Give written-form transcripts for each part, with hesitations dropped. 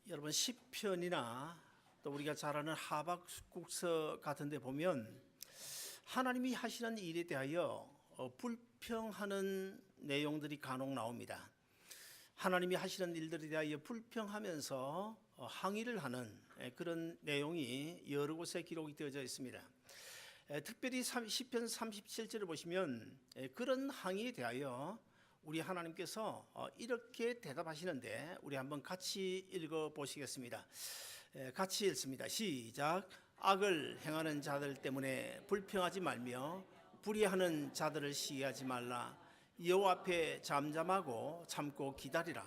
여러분 시편이나 또 우리가 잘 아는 하박국서 같은 데 보면 하나님이 하시는 일에 대하여 불평하는 내용들이 간혹 나옵니다. 하나님이 하시는 일들에 대하여 불평하면서 항의를 하는 그런 내용이 여러 곳에 기록이 되어져 있습니다. 특별히 시편 37절을 보시면 그런 항의에 대하여 우리 하나님께서 이렇게 대답하시는데 우리 한번 같이 읽어 보시겠습니다. 같이 읽습니다. 시작. 악을 행하는 자들 때문에 불평하지 말며 불의하는 자들을 시기하지 말라. 여호와 앞에 잠잠하고 참고 기다리라.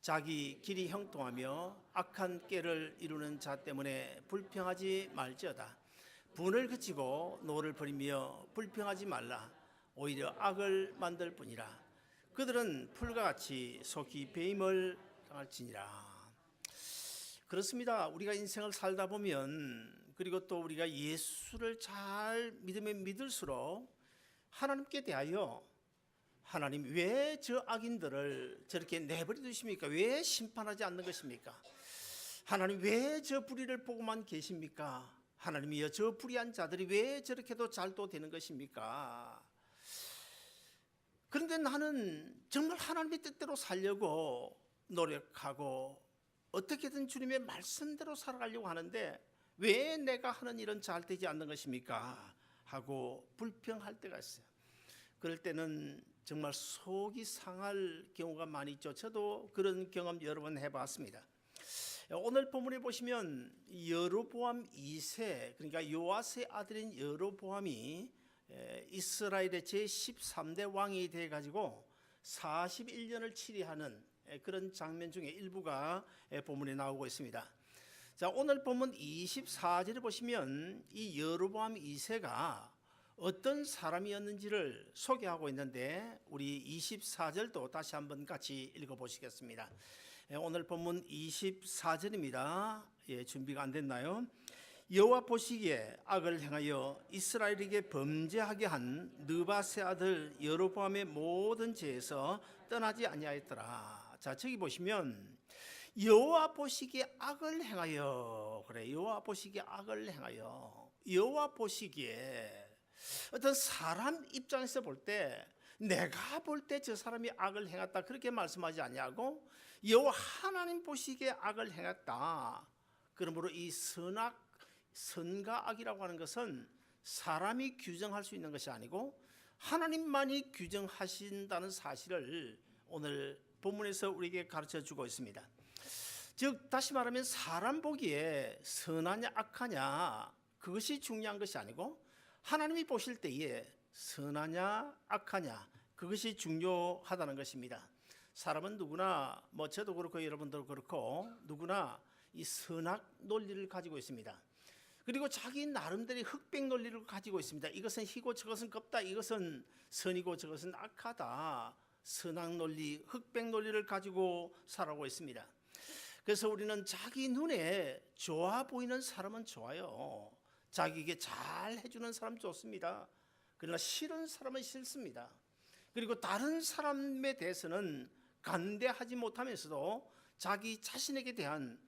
자기 길이 형통하며 악한 꾀를 이루는 자 때문에 불평하지 말지어다. 분을 그치고 노를 버리며 불평하지 말라. 오히려 악을 만들 뿐이라. 그들은 풀과 같이 속히 배임을 당할지니라. 그렇습니다. 우리가 인생을 살다 보면, 그리고 또 우리가 예수를 잘 믿으면 믿을수록 하나님께 대하여 하나님 왜 저 악인들을 저렇게 내버려 두십니까? 왜 심판하지 않는 것입니까? 하나님 왜 저 불의를 보고만 계십니까? 하나님이여 저 불의한 자들이 왜 저렇게도 잘도 되는 것입니까? 그런데 나는 정말 하나님의 뜻대로 살려고 노력하고 어떻게든 주님의 말씀대로 살아가려고 하는데 왜 내가 하는 일은 잘 되지 않는 것입니까? 하고 불평할 때가 있어요. 그럴 때는 정말 속이 상할 경우가 많이 있죠. 저도 그런 경험 여러 번 해봤습니다. 오늘 본문에 보시면 여로보암 2세, 그러니까 요아스의 아들인 여로보암이 이스라엘의 제13대 왕이 돼가지고 41년을 치리하는 그런 장면 중에 일부가 본문에 나오고 있습니다. 자, 오늘 본문 24절을 보시면 이 여로보암 2세가 어떤 사람이었는지를 소개하고 있는데 우리 24절도 다시 한번 같이 읽어보시겠습니다. 오늘 본문 24절입니다. 준비가 안 됐나요? 여호와 보시기에 악을 행하여 이스라엘에게 범죄하게 한 느밧의 아들 여로보암의 모든 죄에서 떠나지 아니하였더라. 자, 저기 보시면 여호와 보시기에 악을 행하여, 그래, 여호와 보시기에 악을 행하여. 여호와 보시기에 어떤 사람 입장에서 볼 때, 내가 볼 때 저 사람이 악을 행했다 그렇게 말씀하지 아니하고 여호와 하나님 보시기에 악을 행했다. 그러므로 이 선과 악이라고 하는 것은 사람이 규정할 수 있는 것이 아니고 하나님만이 규정하신다는 사실을 오늘 본문에서 우리에게 가르쳐 주고 있습니다. 즉 다시 말하면 사람 보기에 선하냐 악하냐 그것이 중요한 것이 아니고 하나님이 보실 때에 선하냐 악하냐 그것이 중요하다는 것입니다. 사람은 누구나, 저도 그렇고 여러분도 그렇고 누구나 이 선악 논리를 가지고 있습니다. 그리고 자기 나름대로의 흑백 논리를 가지고 있습니다. 이것은 희고 저것은 겁다. 이것은 선이고 저것은 악하다. 선악 논리, 흑백 논리를 가지고 살아오고 있습니다. 그래서 우리는 자기 눈에 좋아 보이는 사람은 좋아요. 자기에게 잘 해주는 사람 좋습니다. 그러나 싫은 사람은 싫습니다. 그리고 다른 사람에 대해서는 간대하지 못하면서도 자기 자신에게 대한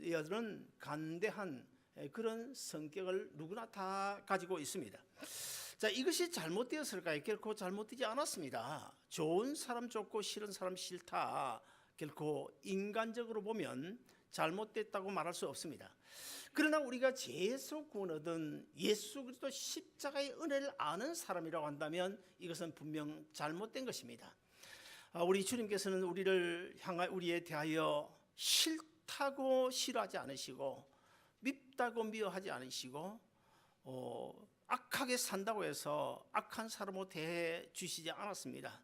여러분 간대한 그런 성격을 누구나 다 가지고 있습니다. 자, 이것이 잘못되었을까요? 결코 잘못되지 않았습니다. 좋은 사람 좋고 싫은 사람 싫다. 결코 인간적으로 보면 잘못됐다고 말할 수 없습니다. 그러나 우리가 죄에서 구원 얻은 예수 그리스도 십자가의 은혜를 아는 사람이라고 한다면 이것은 분명 잘못된 것입니다. 우리 주님께서는 우리에 대하여 싫다고 싫어하지 않으시고 밉다고 미워하지 않으시고 악하게 산다고 해서 악한 사람으로 대해 주시지 않았습니다.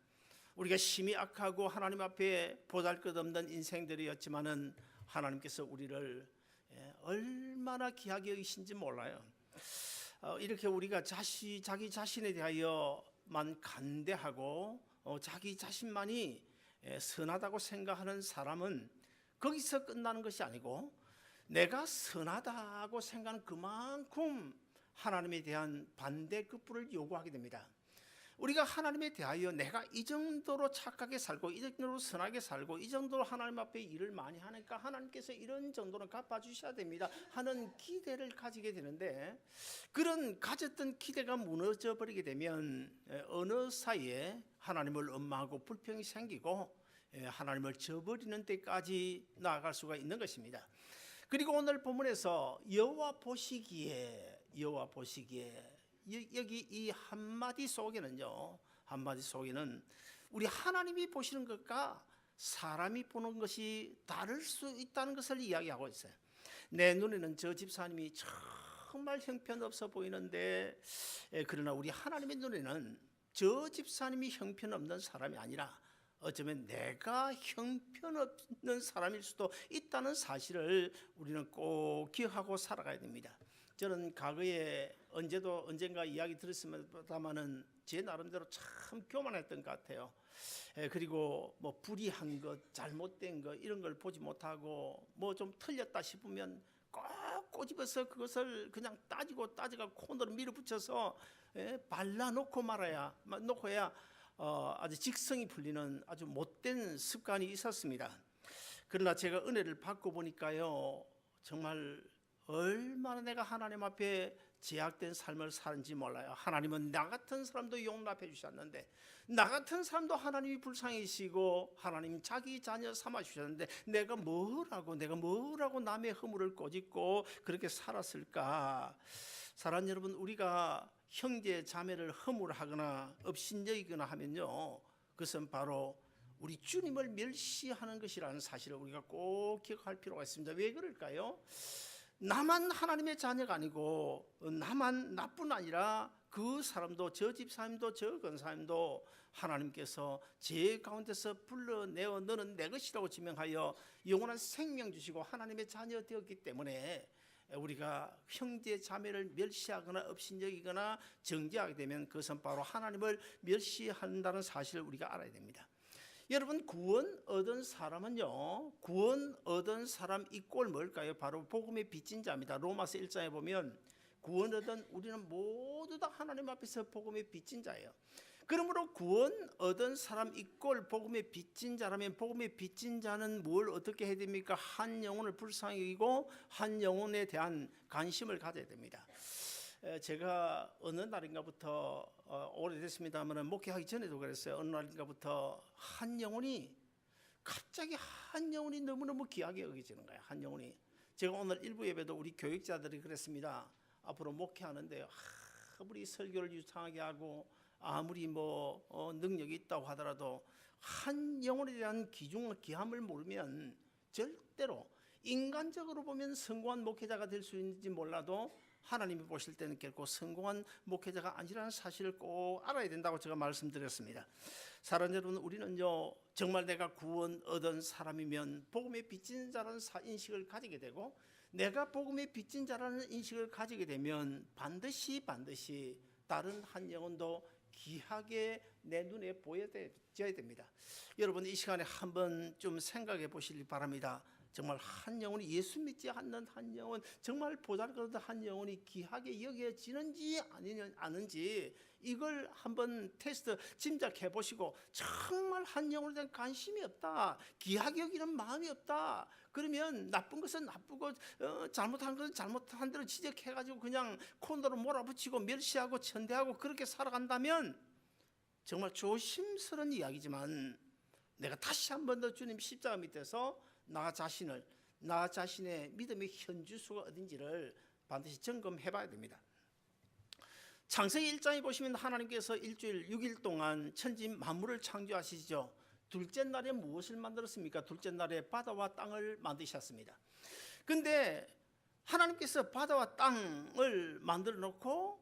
우리가 심히 악하고 하나님 앞에 보잘것없는 인생들이었지만은 하나님께서 우리를 얼마나 귀하게 여기신지 몰라요. 이렇게 우리가 자기 자신에 대하여만 간대하고 자기 자신만이 선하다고 생각하는 사람은 거기서 끝나는 것이 아니고 내가 선하다고 생각하는 그만큼 하나님에 대한 반대급부를 요구하게 됩니다. 우리가 하나님에 대하여 내가 이 정도로 착하게 살고 이 정도로 선하게 살고 이 정도로 하나님 앞에 일을 많이 하니까 하나님께서 이런 정도는 갚아주셔야 됩니다 하는 기대를 가지게 되는데, 그런 가졌던 기대가 무너져 버리게 되면 어느 사이에 하나님을 원망하고 불평이 생기고 하나님을 저버리는 데까지 나아갈 수가 있는 것입니다. 그리고 오늘 본문에서 여호와 보시기에 여기 이 한마디 속에는요, 우리 하나님이 보시는 것과 사람이 보는 것이 다를 수 있다는 것을 이야기하고 있어요. 내 눈에는 저 집사님이 정말 형편없어 보이는데, 그러나 우리 하나님의 눈에는 저 집사님이 형편없는 사람이 아니라 어쩌면 내가 형편없는 사람일 수도 있다는 사실을 우리는 꼭 기억하고 살아가야 됩니다. 저는 과거에 언젠가 이야기 들었습니다마는 제 나름대로 참 교만했던 것 같아요. 그리고 뭐 불의한 것, 잘못된 것 이런 걸 보지 못하고 뭐 좀 틀렸다 싶으면 꼭 꼬집어서 그것을 그냥 따지가 코너로 밀어붙여서 발라놓고 말아야 아주 직성이 풀리는 아주 못된 습관이 있었습니다. 그러나 제가 은혜를 받고 보니까요, 정말 얼마나 내가 하나님 앞에 제약된 삶을 사는지 몰라요. 하나님은 나 같은 사람도 용납해 주셨는데, 나 같은 사람도 하나님이 불쌍히시고 하나님 자기 자녀 삼아 주셨는데, 내가 뭐라고 남의 허물을 꼬집고 그렇게 살았을까. 사랑하는 여러분, 우리가 형제 자매를 허물하거나 업신여기거나 하면요, 그것은 바로 우리 주님을 멸시하는 것이라는 사실을 우리가 꼭 기억할 필요가 있습니다. 왜 그럴까요? 나만 하나님의 자녀가 아니고 나만 나뿐 아니라 그 사람도, 저 집사님도 저 권사님도 하나님께서 제 가운데서 불러내어 너는 내 것이라고 지명하여 영원한 생명 주시고 하나님의 자녀 되었기 때문에, 우리가 형제 자매를 멸시하거나 업신여기거나 정죄하게 되면 그것은 바로 하나님을 멸시한다는 사실을 우리가 알아야 됩니다. 여러분, 구원 얻은 사람은요, 구원 얻은 사람 이꼴 뭘까요? 바로 복음의 빚진 자입니다. 로마서 1장에 보면 구원 얻은 우리는 모두 다 하나님 앞에서 복음의 빚진 자예요. 그러므로 구원 얻은 사람 이꼴 복음의 빚진 자라면, 복음의 빚진 자는 뭘 어떻게 해야 됩니까? 한 영혼을 불쌍히 여기고 한 영혼에 대한 관심을 가져야 됩니다. 제가 어느 날인가부터 오래됐습니다만 목회하기 전에도 그랬어요. 어느 날인가부터 갑자기 한 영혼이 너무너무 귀하게 여겨지는 거예요. 한 영혼이. 제가 오늘 일부 예배도 우리 교육자들이 그랬습니다. 앞으로 목회하는데 아무리 설교를 유창하게 하고 아무리 능력이 있다고 하더라도 한 영혼에 대한 귀함을 모르면 절대로, 인간적으로 보면 성공한 목회자가 될 수 있는지 몰라도 하나님이 보실 때는 결코 성공한 목회자가 아니라는 사실을 꼭 알아야 된다고 제가 말씀드렸습니다. 사랑하는 여러분, 우리는요, 정말 내가 구원 얻은 사람이면 복음의 빚진 자라는 인식을 가지게 되고, 내가 복음의 빚진 자라는 인식을 가지게 되면 반드시 다른 한 영혼도 귀하게 내 눈에 보여져야 됩니다. 여러분, 이 시간에 한번 좀 생각해 보시기 바랍니다. 정말 한 영혼이, 예수 믿지 않는 한 영혼, 정말 보잘것없는 한 영혼이 귀하게 여겨지는지 아닌지 이걸 한번 테스트 짐작해 보시고, 정말 한 영혼에 대한 관심이 없다, 귀하게 여기는 마음이 없다, 그러면 나쁜 것은 나쁘고 잘못한 것은 잘못한 대로 지적해가지고 그냥 코너로 몰아붙이고 멸시하고 천대하고 그렇게 살아간다면, 정말 조심스러운 이야기지만 내가 다시 한 번 더 주님 십자가 밑에서 나 자신의 믿음의 현주소가 어딘지를 반드시 점검해 봐야 됩니다. 창세기 1장에 보시면 하나님께서 일주일 6일 동안 천지 만물을 창조하시죠. 둘째 날에 무엇을 만들었습니까? 둘째 날에 바다와 땅을 만드셨습니다. 근데 하나님께서 바다와 땅을 만들어 놓고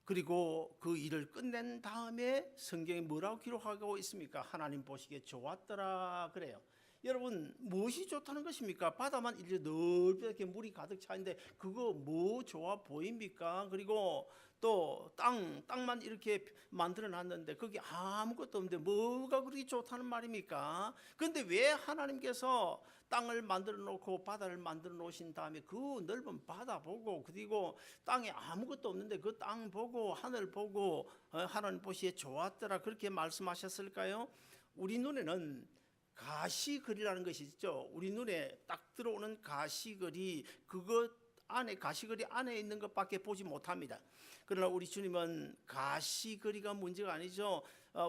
그리고 그 일을 끝낸 다음에 성경에 뭐라고 기록하고 있습니까? 하나님 보시기에 좋았더라 그래요. 여러분 무엇이 좋다는 것입니까? 바다만 이렇게 넓게 물이 가득 차 있는데 그거 뭐 좋아 보입니까? 그리고 또 땅만 이렇게 만들어 놨는데 거기 아무것도 없는데 뭐가 그렇게 좋다는 말입니까? 그런데 왜 하나님께서 땅을 만들어 놓고 바다를 만들어 놓으신 다음에 그 넓은 바다 보고 그리고 땅에 아무것도 없는데 그 땅 보고 하늘 보고 하나님 보시기에 좋았더라 그렇게 말씀하셨을까요? 우리 눈에는 가시거리라는 것이 있죠. 우리 눈에 딱 들어오는 가시거리, 그것 안에, 가시거리 안에 있는 것밖에 보지 못합니다. 그러나 우리 주님은 가시거리가 문제가 아니죠.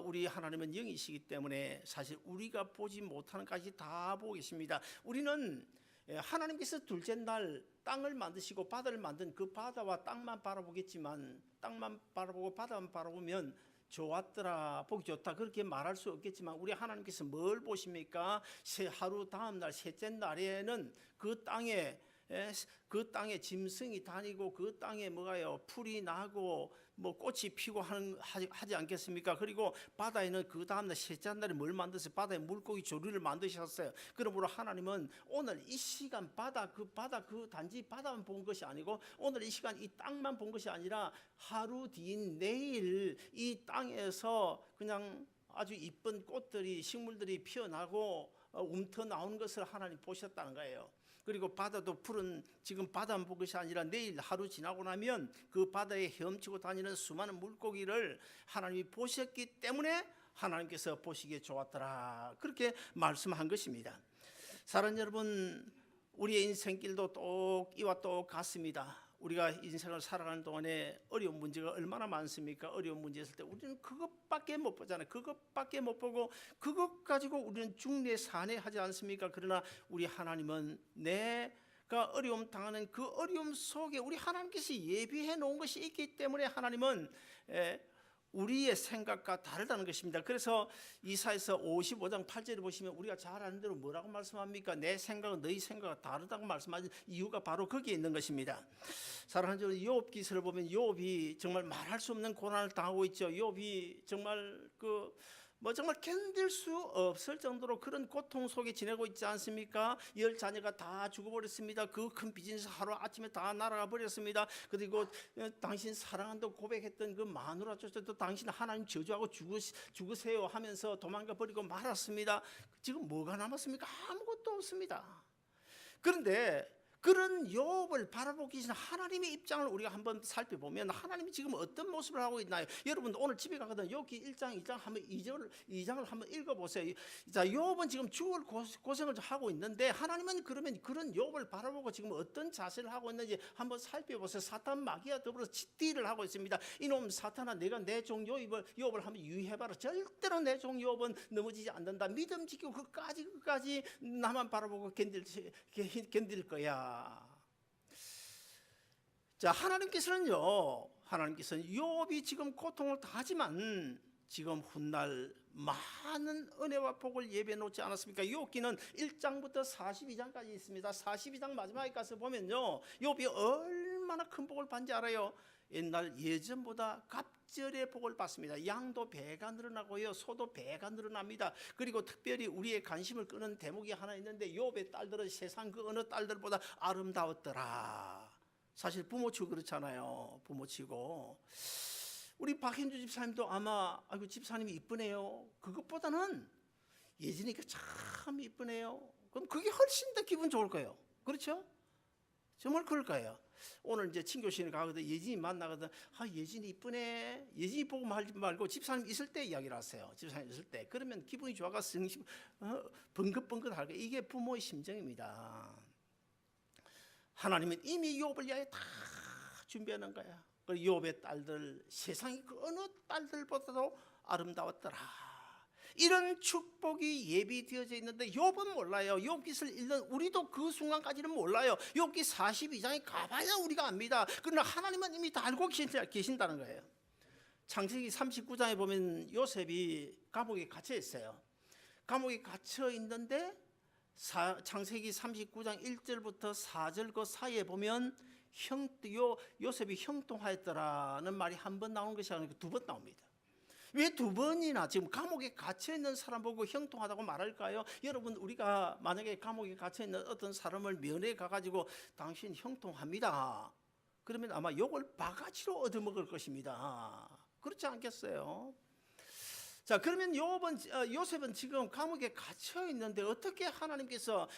우리 하나님은 영이시기 때문에 사실 우리가 보지 못하는 것까지 다 보고 계십니다. 우리는 하나님께서 둘째 날 땅을 만드시고 바다를 만든 그 바다와 땅만 바라보겠지만, 땅만 바라보고 바다만 바라보면 좋았더라, 보기 좋다 그렇게 말할 수 없겠지만, 우리 하나님께서 뭘 보십니까? 하루 다음 날 셋째 날에는 그 땅에 짐승이 다니고 그 땅에 뭐가요? 풀이 나고 뭐 꽃이 피고 하지 않겠습니까? 그리고 바다에는 그 다음날 셋째 날에 뭘 만드세요? 바다에 물고기 조류를 만드셨어요. 그러므로 하나님은 오늘 이 시간 그 단지 바다만 본 것이 아니고 오늘 이 시간 이 땅만 본 것이 아니라 하루 뒤인 내일 이 땅에서 그냥 아주 이쁜 꽃들이, 식물들이 피어나고 움터 나오는 것을 하나님 보셨다는 거예요. 그리고 바다도 풀은 지금 바다만 본 것이 아니라 내일 하루 지나고 나면 그 바다에 헤엄치고 다니는 수많은 물고기를 하나님이 보셨기 때문에 하나님께서 보시기에 좋았더라 그렇게 말씀한 것입니다. 사랑하는 여러분, 우리의 인생길도 이와 똑같습니다. 우리가 인생을 살아가는 동안에 어려운 문제가 얼마나 많습니까? 어려운 문제 있을 때 우리는 그것밖에 못 보잖아요. 그것밖에 못 보고 그것 가지고 우리는 중내산해하지 않습니까? 그러나 우리 하나님은 내가 어려움 당하는 그 어려움 속에 우리 하나님께서 예비해 놓은 것이 있기 때문에 하나님은 우리의 생각과 다르다는 것입니다. 그래서 이사야서 55장 8절에 보시면 우리가 잘 아는 대로 뭐라고 말씀합니까? 내 생각은 너희 생각과 다르다고 말씀하신 이유가 바로 거기에 있는 것입니다. 사랑하는 여러분, 욥 기서를 보면 욥이 정말 말할 수 없는 고난을 당하고 있죠. 욥이 정말 정말 견딜 수 없을 정도로 그런 고통 속에 지내고 있지 않습니까? 10자녀가 다 죽어버렸습니다. 그 큰 비즈니스 하루 아침에 다 날아가 버렸습니다. 그리고 당신 사랑한다고 고백했던 그 마누라조차도 당신 하나님 저주하고 죽으세요 하면서 도망가 버리고 말았습니다. 지금 뭐가 남았습니까? 아무것도 없습니다. 그런데 그런 욥을 바라보기 전에 하나님의 입장을 우리가 한번 살펴보면 하나님이 지금 어떤 모습을 하고 있나요? 여러분 오늘 집에 가거든 욥기 1장 2장 한번 2장을 한번 읽어보세요. 자, 욥은 지금 죽을 고생을 하고 있는데 하나님은 그러면 그런 욥을 바라보고 지금 어떤 자세를 하고 있는지 한번 살펴보세요. 사탄 마귀와 더불어서 찌띠를 하고 있습니다. 이놈 사탄아, 내가 내 종 욥을 한번 유의해봐라. 절대로 내 종 욥은 넘어지지 않는다. 믿음 지키고 끝까지 나만 바라보고 견딜 거야. 자, 하나님께서는 욥이 지금 고통을 당하지만 지금 훗날 많은 은혜와 복을 예비해 놓지 않았습니까? 욥기는 1장부터 42장까지 있습니다. 42장 마지막에 가서 보면요, 욥이 얼마나 큰 복을 받는지 알아요? 옛날 예전보다 갑절의 복을 받습니다. 양도 배가 늘어나고요, 소도 배가 늘어납니다. 그리고 특별히 우리의 관심을 끄는 대목이 하나 있는데 욥의 딸들은 세상 그 어느 딸들보다 아름다웠더라. 사실 부모치고 그렇잖아요. 부모치고 우리 박현주 집사님도 아마 아이고 집사님이 이쁘네요. 그것보다는 예진이가 참 이쁘네요. 그럼 그게 훨씬 더 기분 좋을 거예요. 그렇죠? 정말 그럴 거예요. 오늘 이제 친교실에 가거든 예진이 만나거든. 아, 예진이 이쁘네. 예진이 보고 말지 말고 집사님 있을 때 이야기를 하세요. 집사님 있을 때. 그러면 기분이 좋아가 벙긋벙긋할 거예요. 이게 부모의 심정입니다. 하나님은 이미 욥을 위하여 다 준비하는 거야. 욥의 딸들 세상의 그 어느 딸들보다도 아름다웠더라. 이런 축복이 예비되어져 있는데 욥은 몰라요. 욥기를 읽는 우리도 그 순간까지는 몰라요. 욥기 42장에 가봐야 우리가 압니다. 그러나 하나님은 이미 다 알고 계신다는 거예요. 창세기 39장에 보면 요셉이 감옥에 갇혀 있어요. 감옥에 갇혀 있는데 창세기 39장 1절부터 4절 그 사이에 보면 요셉이 형통하였더라는 말이 한 번 나오는 것이 아니고 두 번 나옵니다. 왜 두 번이나 지금 감옥에 갇혀 있는 사람 보고 형통하다고 말할까요? 여러분, 우리가 만약에 감옥에 갇혀 있는 어떤 사람을 면회 가가지고 당신 형통합니다, 그러면 아마 욕을 바가지로 얻어먹을 것입니다. 그렇지 않겠어요? 자, 그러면 요셉은 지금 감옥에 갇혀 있는데 어떻게 하나님께서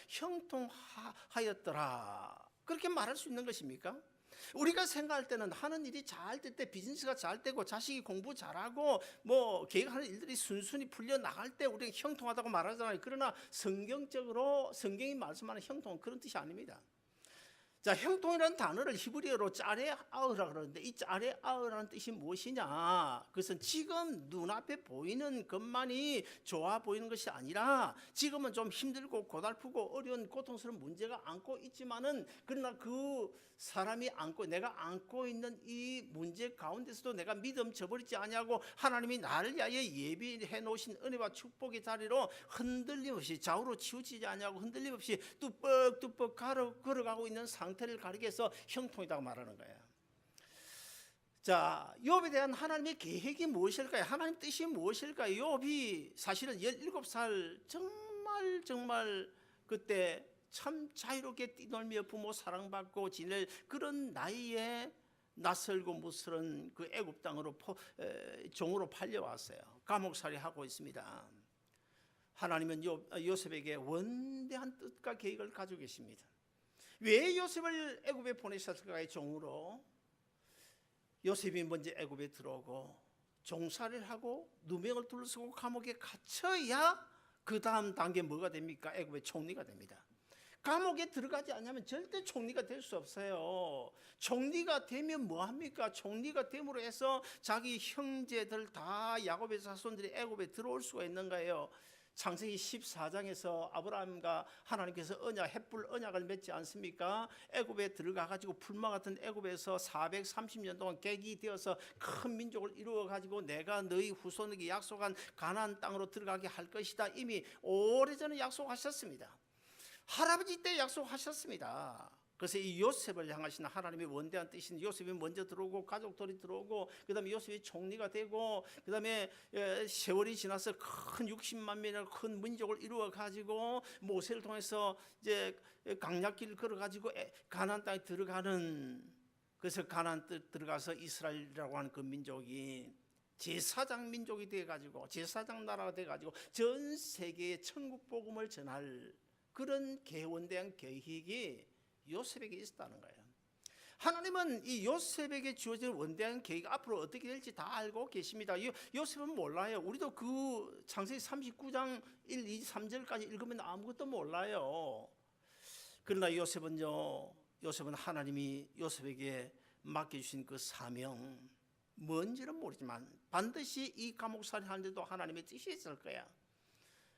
형통하였더라, 그렇게 말할 수 있는 것입니까? 우리가 생각할 때는 하는 일이 잘 될 때, 비즈니스가 잘 되고 자식이 공부 잘하고 뭐 계획하는 일들이 순순히 풀려 나갈 때 우리가 형통하다고 말하잖아요. 그러나 성경적으로 성경이 말씀하는 형통은 그런 뜻이 아닙니다. 자, 형통이라는 단어를 히브리어로 짜레아으라 그러는데, 이 짜레아으라는 뜻이 무엇이냐? 그것은 지금 눈앞에 보이는 것만이 좋아 보이는 것이 아니라, 지금은 좀 힘들고 고달프고 어려운 고통스러운 문제가 안고 있지만은, 그러나 그 사람이 내가 안고 있는 이 문제 가운데서도 내가 믿음 저버리지 아니하고 하나님이 나를 위하여 예비해 놓으신 은혜와 축복의 자리로 흔들림 없이, 좌우로 치우치지 아니하고 흔들림 없이 뚜벅뚜벅 걸어가고 있는 상태를 가리켜서 형통이라고 말하는 거예요. 자, 욥에 대한 하나님의 계획이 무엇일까요? 하나님 뜻이 무엇일까요? 욥이 사실은 17살 정말 그때 참 자유롭게 뛰놀며 부모 사랑받고 지낼 그런 나이에 낯설고 무스런 그 애굽 땅으로 종으로 팔려왔어요. 감옥살이 하고 있습니다. 하나님은 요셉에게 원대한 뜻과 계획을 가지고 계십니다. 왜 요셉을 애굽에 보내셨을까요? 종으로. 요셉이 먼저 애굽에 들어오고 종살이를 하고 누명을 둘러쓰고 감옥에 갇혀야 그 다음 단계 뭐가 됩니까? 애굽의 총리가 됩니다. 감옥에 들어가지 않으면 절대 총리가 될 수 없어요. 총리가 되면 뭐합니까? 총리가 됨으로 해서 자기 형제들 다, 야곱의 자손들이 애굽에 들어올 수가 있는 거예요. 창세기 14장에서 아브라함과 하나님께서 햇불 언약을 맺지 않습니까? 애굽에 들어가 가지고 풀마 같은 애굽에서 430년 동안 객이 되어서 큰 민족을 이루어 가지고 내가 너희 후손에게 약속한 가나안 땅으로 들어가게 할 것이다. 이미 오래전에 약속하셨습니다. 할아버지 때 약속하셨습니다. 그래서 이 요셉을 향하신 하나님의 원대한 뜻인, 요셉이 먼저 들어오고 가족들이 들어오고 그 다음에 요셉이 총리가 되고 그 다음에 세월이 지나서 큰 60만 명의 큰 민족을 이루어 가지고 모세를 통해서 이제 강약길을 걸어 가지고 가나안 땅에 들어가는, 그래서 가나안 땅에 들어가서 이스라엘이라고 하는 그 민족이 제사장 민족이 돼 가지고, 제사장 나라가 돼 가지고 전 세계에 천국 복음을 전할 그런 원대한 계획이 요셉에게 있었다는 거예요. 하나님은 이 요셉에게 주어진 원대한 계획 앞으로 어떻게 될지 다 알고 계십니다. 요셉은 몰라요. 우리도 그 창세기 39장 1, 2, 3절까지 읽으면 아무것도 몰라요. 그러나 요셉은 하나님이 요셉에게 맡겨주신 그 사명, 뭔지는 모르지만 반드시 이 감옥살이 하는데도 하나님의 뜻이 있을 거야.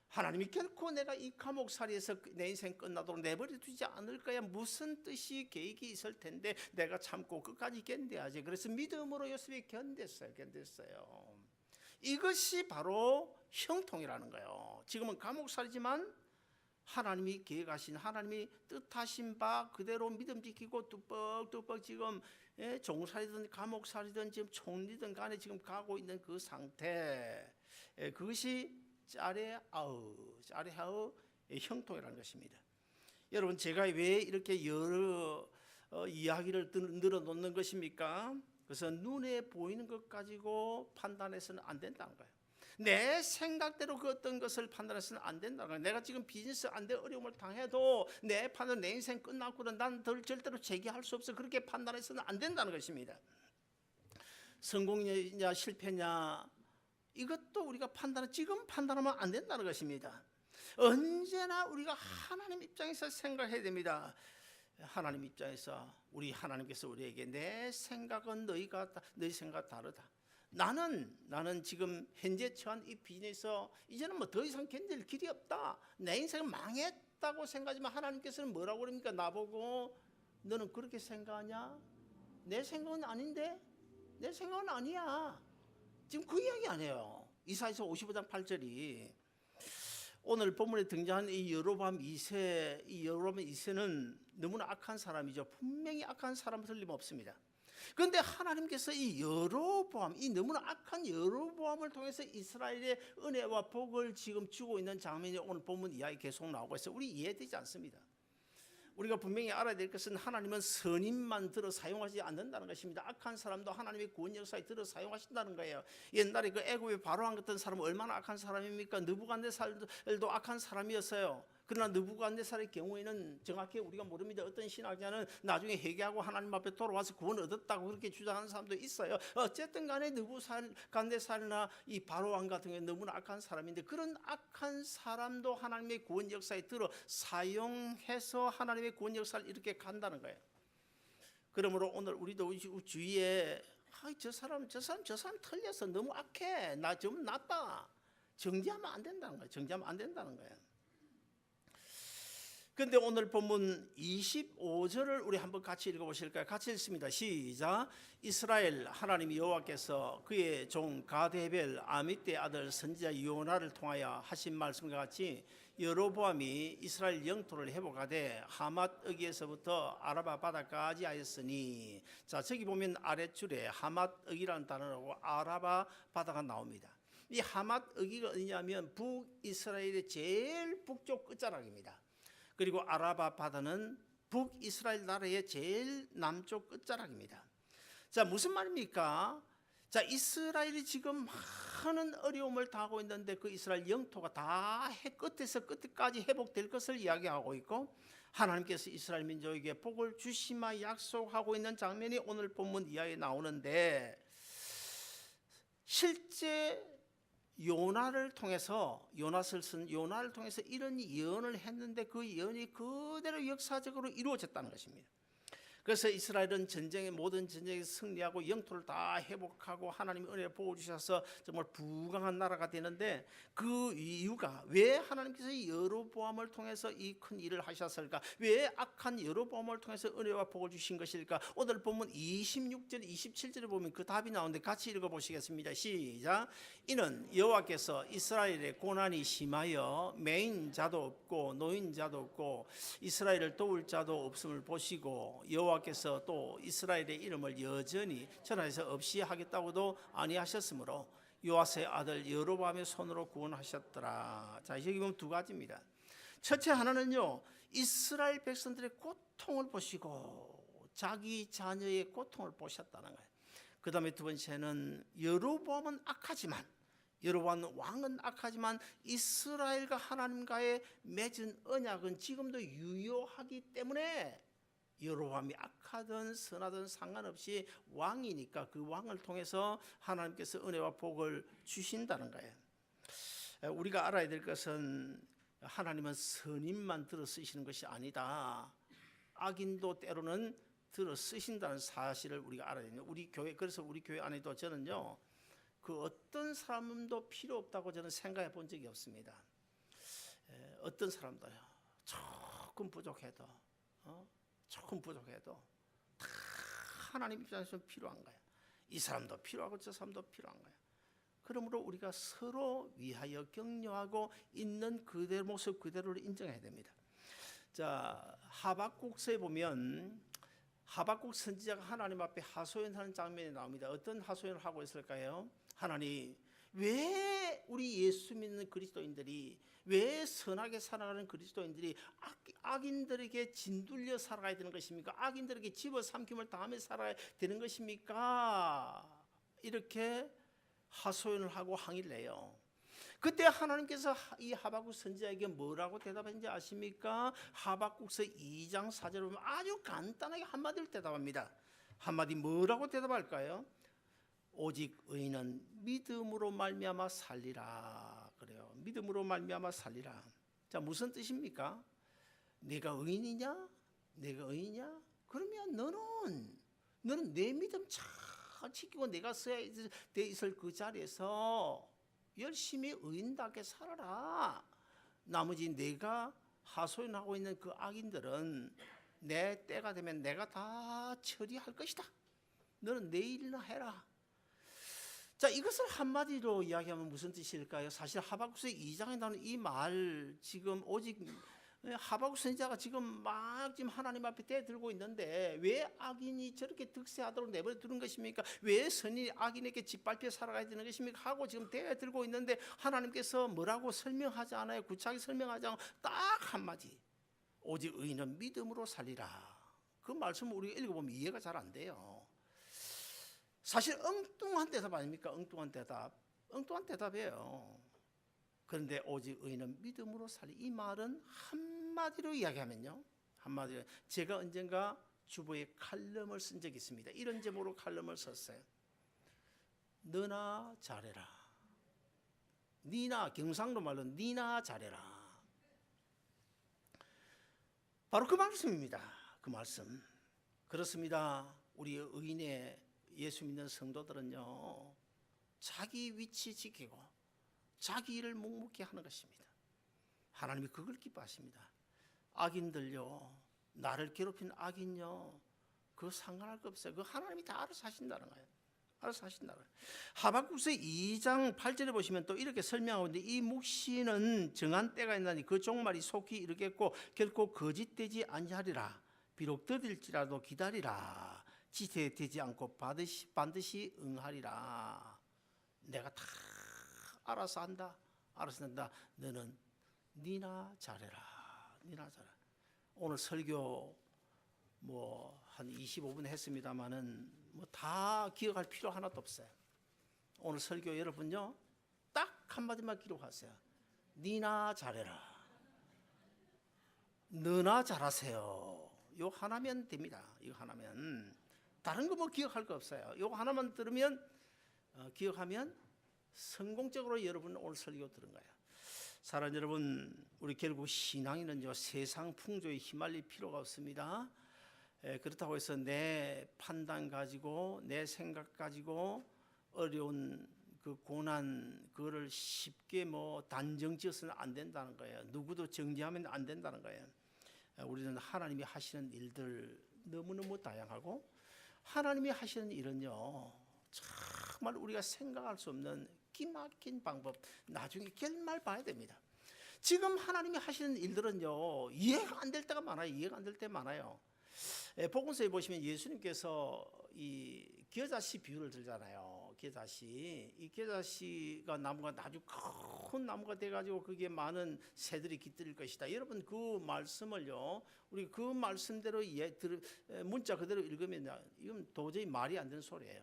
하나님이 결코 내가 이 감옥살이에서 내 인생 끝나도록 내버려 두지 않을 거야. 무슨 뜻이 계획이 있을 텐데 내가 참고 끝까지 견뎌야지. 그래서 믿음으로 요셉이 견뎠어요. 이것이 바로 형통이라는 거예요. 지금은 감옥살이지만 하나님이 계획하신, 하나님이 뜻하신 바 그대로 믿음 지키고 뚜벅뚜벅 지금 종살이든 감옥살이든 지금 총리든 간에 지금 가고 있는 그 상태, 그것이 짜레하우의 형통이라는 것입니다. 여러분, 제가 왜 이렇게 여러 이야기를 늘어놓는 것입니까? 그래서 눈에 보이는 것 가지고 판단해서는 안 된다는 거예요. 내 생각대로 그 어떤 것을 판단해서는 안 된다는 거예요. 내가 지금 비즈니스 안 돼 어려움을 당해도 내 판단, 내 인생 끝났거든, 난 절대로 재기할 수 없어, 그렇게 판단해서는 안 된다는 것입니다. 성공이냐 실패냐, 이것도 우리가 지금 판단하면 안 된다는 것입니다. 언제나 우리가 하나님 입장에서 생각해야 됩니다. 하나님 입장에서 하나님께서 우리에게 내 생각은 너희 생각 다르다. 나는 지금 현재 처한 이 비즈니스 이제는 뭐 더 이상 견딜 길이 없다. 내 인생은 망했다고 생각하지만 하나님께서는 뭐라고 그럽니까? 나보고 너는 그렇게 생각하냐? 내 생각은 아닌데? 내 생각은 아니야. 지금 그 이야기 아니에요. 이사야서 55장 8절이 오늘 본문에 등장하는 이 여로보암 2세는 너무나 악한 사람이죠. 분명히 악한 사람 틀림없습니다. 그런데 하나님께서 이 여로보암, 이 너무나 악한 여로보암을 통해서 이스라엘의 은혜와 복을 지금 주고 있는 장면이 오늘 본문 이야기 계속 나오고 있어요. 우리 이해되지 않습니다. 우리가 분명히 알아야 될 것은 하나님은 선인만 들어 사용하지 않는다는 것입니다. 악한 사람도 하나님의 구원 역사에 들어 사용하신다는 거예요. 옛날에 그 애굽의 바로왕 같은 사람은 얼마나 악한 사람입니까? 느부갓네살도 악한 사람이었어요. 그러나 느부갓네살의 경우에는 정확히 우리가 모릅니다. 어떤 신학자는 나중에 회개하고 하나님 앞에 돌아와서 구원 얻었다고 그렇게 주장하는 사람도 있어요. 어쨌든 간에 느부갓네살이나 이 바로왕 같은 경우는 너무나 악한 사람인데, 그런 악한 사람도 하나님의 구원 역사에 들어 사용해서 하나님의 구원 역사를 이렇게 간다는 거예요. 그러므로 오늘 우리도 주위에 저 사람 틀렸어, 너무 악해, 나 좀 나빠, 정지하면 안 된다는 거예요. 정지하면 안 된다는 거예요. 근데 오늘 본문 25절을 우리 한번 같이 읽어보실까요? 같이 읽습니다. 시작. 이스라엘 하나님 여호와께서 그의 종 가드헤벨 아미떼 아들 선지자 요나를 통하여 하신 말씀과 같이 여로보암이 이스라엘 영토를 회복하되 하맛어기에서부터 아라바 바다까지 하였으니, 자, 저기 보면 아랫줄에 하맛어기라는 단어하고 아라바 바다가 나옵니다. 이 하맛어기가 어디냐면 북이스라엘의 제일 북쪽 끝자락입니다. 그리고 아라바 바다는 북이스라엘 나라의 제일 남쪽 끝자락입니다. 자, 무슨 말입니까? 자, 이스라엘이 지금 많은 어려움을 당하고 있는데 그 이스라엘 영토가 다 끝에서 끝까지 회복될 것을 이야기하고 있고, 하나님께서 이스라엘 민족에게 복을 주시마 약속하고 있는 장면이 오늘 본문 이야기에 나오는데, 실제 요나를 통해서 요나를 통해서 이런 예언을 했는데 그 예언이 그대로 역사적으로 이루어졌다는 것입니다. 그래서 이스라엘은 모든 전쟁에 승리하고 영토를 다 회복하고 하나님의 은혜를 보여주셔서 정말 부강한 나라가 되는데, 그 이유가 왜 하나님께서 여로보암을 통해서 이 큰 일을 하셨을까? 왜 악한 여로보암을 통해서 은혜와 복을 주신 것일까? 오늘 본문 26절 27절에 보면 그 답이 나오는데 같이 읽어보시겠습니다. 시작. 이는 여호와께서 이스라엘의 고난이 심하여 매인 자도 없고 노인 자도 없고 이스라엘을 도울 자도 없음을 보시고, 여호와께서 또 이스라엘의 이름을 여전히 전하에서 없이 하겠다고도 아니하셨으므로 요아스의 아들 여로보암의 손으로 구원하셨더라. 자, 여기 보면 두 가지입니다. 첫째 하나는요, 이스라엘 백성들의 고통을 보시고 자기 자녀의 고통을 보셨다는 거예요. 그 다음에 두 번째는 여로보암은 악하지만, 여로보암 왕은 악하지만 이스라엘과 하나님과의 맺은 언약은 지금도 유효하기 때문에 여로보암이 악하든 선하든 상관없이 왕이니까 그 왕을 통해서 하나님께서 은혜와 복을 주신다는 거예요. 우리가 알아야 될 것은 하나님은 선인만 들어 쓰시는 것이 아니다. 악인도 때로는 들어 쓰신다는 사실을 우리가 알아야 됩니다. 우리 교회, 그래서 우리 교회 안에도 저는요, 그 어떤 사람도 필요 없다고 저는 생각해 본 적이 없습니다. 어떤 사람도요, 조금 부족해도 다 하나님 입장에서 필요한 거예요. 이 사람도 필요하고 저 사람도 필요한 거예요. 그러므로 우리가 서로 위하여 격려하고 있는 그대로 모습 그대로를 인정해야 됩니다. 자, 하박국서에 보면 하박국 선지자가 하나님 앞에 하소연하는 장면이 나옵니다. 어떤 하소연을 하고 있을까요? 하나님, 왜 우리 예수 믿는 그리스도인들이, 왜 선하게 살아가는 그리스도인들이 악인들에게 진둘려 살아가야 되는 것입니까? 악인들에게 집어삼킴을 당하며 살아야 되는 것입니까? 이렇게 하소연을 하고 항의를 해요. 그때 하나님께서 이 하박국 선지자에게 뭐라고 대답했는지 아십니까? 하박국서 2장 4절에 보면 아주 간단하게 한마디를 대답합니다. 한마디 뭐라고 대답할까요? 오직 의인은 믿음으로 말미암아 살리라. 그래요. 믿음으로 말미암아 살리라. 자, 무슨 뜻입니까? 내가 의인이냐? 내가 의인이냐? 그러면 너는 내 믿음 잘 지키고 내가 서야 돼 있을 그 자리에서 열심히 의인답게 살아라. 나머지 내가 하소연하고 있는 그 악인들은 내 때가 되면 내가 다 처리할 것이다. 너는 내 일이나 해라. 자, 이것을 한마디로 이야기하면 무슨 뜻일까요? 사실 하박국서 2장에 나오는 이 말, 지금 오직 하박국 선지자가 지금 막 지금 하나님 앞에 대들고 있는데 왜 악인이 저렇게 득세하도록 내버려 두는 것입니까? 왜 선인이 악인에게 짓밟혀 살아가야 되는 것입니까? 하고 지금 대들고 있는데 하나님께서 뭐라고 설명하지 않아요. 구차하게 설명하지 않고 딱 한마디, 오직 의인은 믿음으로 살리라. 그 말씀을 우리가 읽어보면 이해가 잘 안 돼요. 사실 엉뚱한 대답 아닙니까? 엉뚱한 대답이에요. 그런데 오직 의인은 믿음으로 살리. 이 말은 한마디로 이야기하면요, 한마디로, 제가 언젠가 주보에 칼럼을 쓴 적이 있습니다. 이런 제목으로 칼럼을 썼어요. 너나 잘해라. 니나, 경상도 말로 니나 잘해라. 바로 그 말씀입니다. 그 말씀. 그렇습니다. 우리 의인의 예수 믿는 성도들은요, 자기 위치 지키고 자기 일을 묵묵히 하는 것입니다. 하나님이 그걸 기뻐하십니다. 악인들요, 나를 괴롭힌 악인요, 그거 상관할 거 없어요. 그 하나님이 다 알아서 하신다는 거예요. 알아서 하신다는 거예요. 하박국서 2장 8절에 보시면 또 이렇게 설명하고 있는데, 이 묵시는 정한 때가 있나니 그 종말이 속히 이르겠고 결코 거짓되지 아니하리라. 비록 더딜지라도 기다리라. 지체되지 않고 반드시 응하리라. 내가 다 알아서 한다. 알아서 한다. 너는 니나 잘해라. 니나 잘해라. 오늘 설교 뭐 한 25분 했습니다마는 뭐 다 기억할 필요 하나도 없어요. 오늘 설교 여러분요, 딱 한마디만 기록하세요. 니나 잘해라. 너나 잘하세요. 요 하나면 됩니다. 이거 하나면. 다른 거 뭐 기억할 거 없어요. 요 하나만 들으면, 기억하면 성공적으로 여러분 오늘 설교 들은 거예요. 사랑하는 여러분, 우리 결국 신앙인은요, 세상 풍조에 휘말릴 필요가 없습니다. 그렇다고 해서 내 판단 가지고 내 생각 가지고 어려운 그 고난, 그거를 쉽게 뭐 단정지어서는 안 된다는 거예요. 누구도 정지하면 안 된다는 거예요. 우리는 하나님이 하시는 일들 너무너무 다양하고, 하나님이 하시는 일은요, 정말 우리가 생각할 수 없는 기막힌 방법, 나중에 결말 봐야 됩니다. 지금 하나님이 하시는 일들은요, 이해가 안 될 때가 많아요. 이해가 안 될 때 많아요. 복음서에 보시면 예수님께서 이 겨자씨 비유를 들잖아요. 겨자씨, 이 겨자씨가 나무가 아주 큰 나무가 돼가지고 거기에 많은 새들이 깃들일 것이다. 여러분 그 말씀을요, 우리 그 말씀대로 문자 그대로 읽으면 이건 도저히 말이 안 되는 소리예요.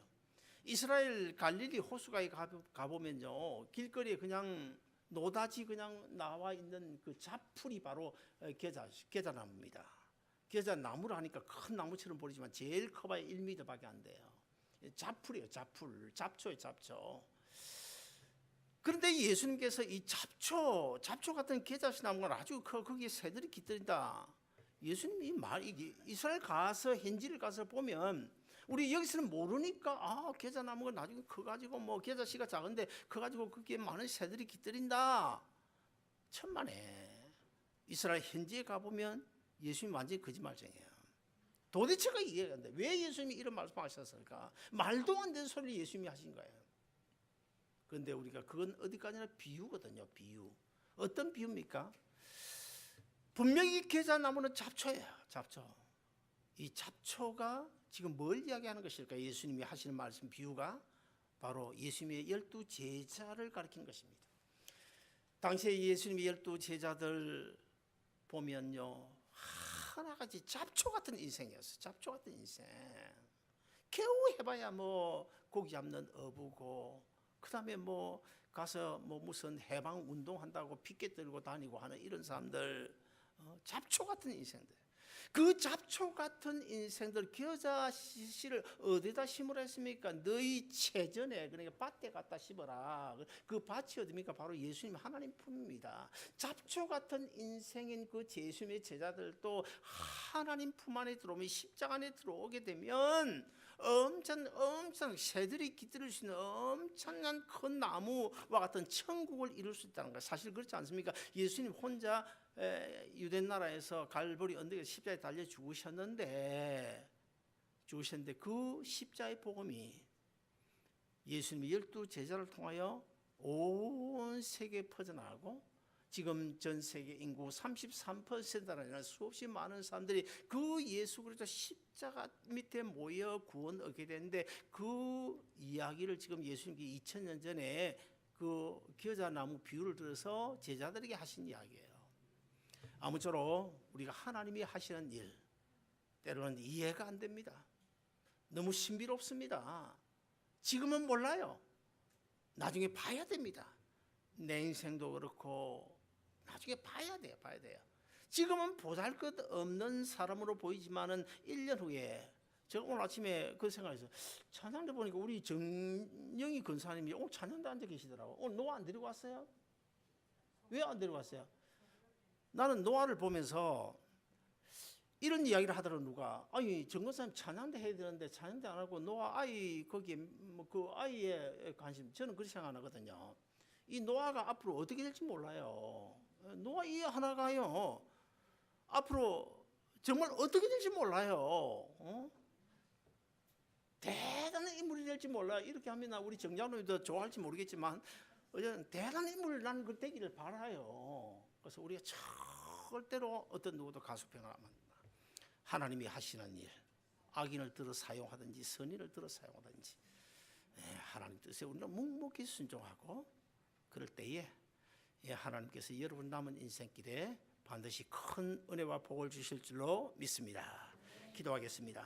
이스라엘 갈릴리 호수가에 가보면요, 길거리에 그냥 노다지 그냥 나와 있는 그 잡풀이 바로 겨자나무입니다. 겨자나무를 하니까 큰 나무처럼 보이지만 제일 커봐야 1m밖에 안 돼요. 잡풀이에요. 잡풀, 잡초예요. 잡초. 그런데 예수님께서 이 잡초 같은 겨자씨 나무가 아주 거기에 새들이 깃들인다. 예수님이 이스라엘 가서 현지를 가서 보면, 우리 여기서는 모르니까 겨자나무가 나중에 커가지고 뭐 겨자씨가 작은데 커가지고 거기에 많은 새들이 깃들인다. 천만에 이스라엘 현지에 가보면 예수님이 완전히 거짓말쟁이에요. 도대체가 이해가 안 돼. 왜 예수님이 이런 말씀하셨을까? 말도 안 되는 소리를 예수님이 하신 거예요. 그런데 우리가 그건 어디까지나 비유거든요. 비유. 어떤 비유입니까? 분명히 겨자나무는 잡초예요. 잡초. 이 잡초가 지금 뭘 이야기하는 것일까? 예수님이 하시는 말씀 비유가 바로 예수님의 12 제자를 가리키는 것입니다. 당시에 예수님의 12 제자들 보면요, 하나같이 잡초 같은 인생이었어요. 잡초 같은 인생. 겨우 해봐야 뭐 고기 잡는 어부고, 그 다음에 뭐 가서 뭐 무슨 해방 운동한다고 피켓 들고 다니고 하는 이런 사람들, 잡초 같은 인생들. 그 잡초 같은 인생들, 겨자씨를 어디다 심으라 했습니까? 너희 체전에, 그러니까 밭에 갖다 심어라. 그 밭이 어디입니까? 바로 예수님 하나님 품입니다. 잡초 같은 인생인 그 예수님의 제자들도 하나님 품 안에 들어오면, 십자가 안에 들어오게 되면 엄청 새들이 깃들일 수 있는 엄청난 큰 나무와 같은 천국을 이룰 수 있다는 거예요. 사실 그렇지 않습니까? 예수님 혼자 유대 나라에서 갈보리 언덕에 십자가에 달려 죽으셨는데 그 십자가의 복음이 예수님의 12 제자를 통하여 온 세계에 퍼져나가고, 지금 전 세계 인구 33%라는 수없이 많은 사람들이 그 예수 그리스도 십자가 밑에 모여 구원 얻게 되는데, 그 이야기를 지금 예수님이 2000년 전에 그 겨자나무 비유를 들어서 제자들에게 하신 이야기예요. 아무쪼록 우리가 하나님이 하시는 일 때로는 이해가 안 됩니다. 너무 신비롭습니다. 지금은 몰라요. 나중에 봐야 됩니다. 내 인생도 그렇고 나중에 봐야 돼요. 지금은 보잘것없는 사람으로 보이지만은 1년 후에, 제가 오늘 아침에 그 생각했어요. 찬양대 보니까 우리 정영희 권사님이 오늘 찬양대 앉아 계시더라고. 오늘 노아 안 데리고 왔어요? 왜 안 데리고 왔어요? 나는 노아를 보면서 이런 이야기를 하더라고. 누가, 아니 정 권사님 찬양대 해야 되는데 찬양대 안 하고 노아 아이 거기에 뭐 그 아이에 관심, 저는 그렇게 생각 안 하거든요. 이 노아가 앞으로 어떻게 될지 몰라요. 노아 이 하나가요, 앞으로 정말 어떻게 될지 몰라요. 대단한 인물이 될지 몰라요. 이렇게 하면 우리 정장로님도 좋아할지 모르겠지만 어쨌든 대단한 인물 나는 그 되기를 바라요. 그래서 우리가 절대로 어떤 누구도 가수평을 안 합니다. 하나님이 하시는 일, 악인을 들어 사용하든지 선인을 들어 사용하든지, 하나님 뜻에 우리는 묵묵히 순종하고 그럴 때에 하나님께서 여러분 남은 인생길에 반드시 큰 은혜와 복을 주실 줄로 믿습니다. 기도하겠습니다.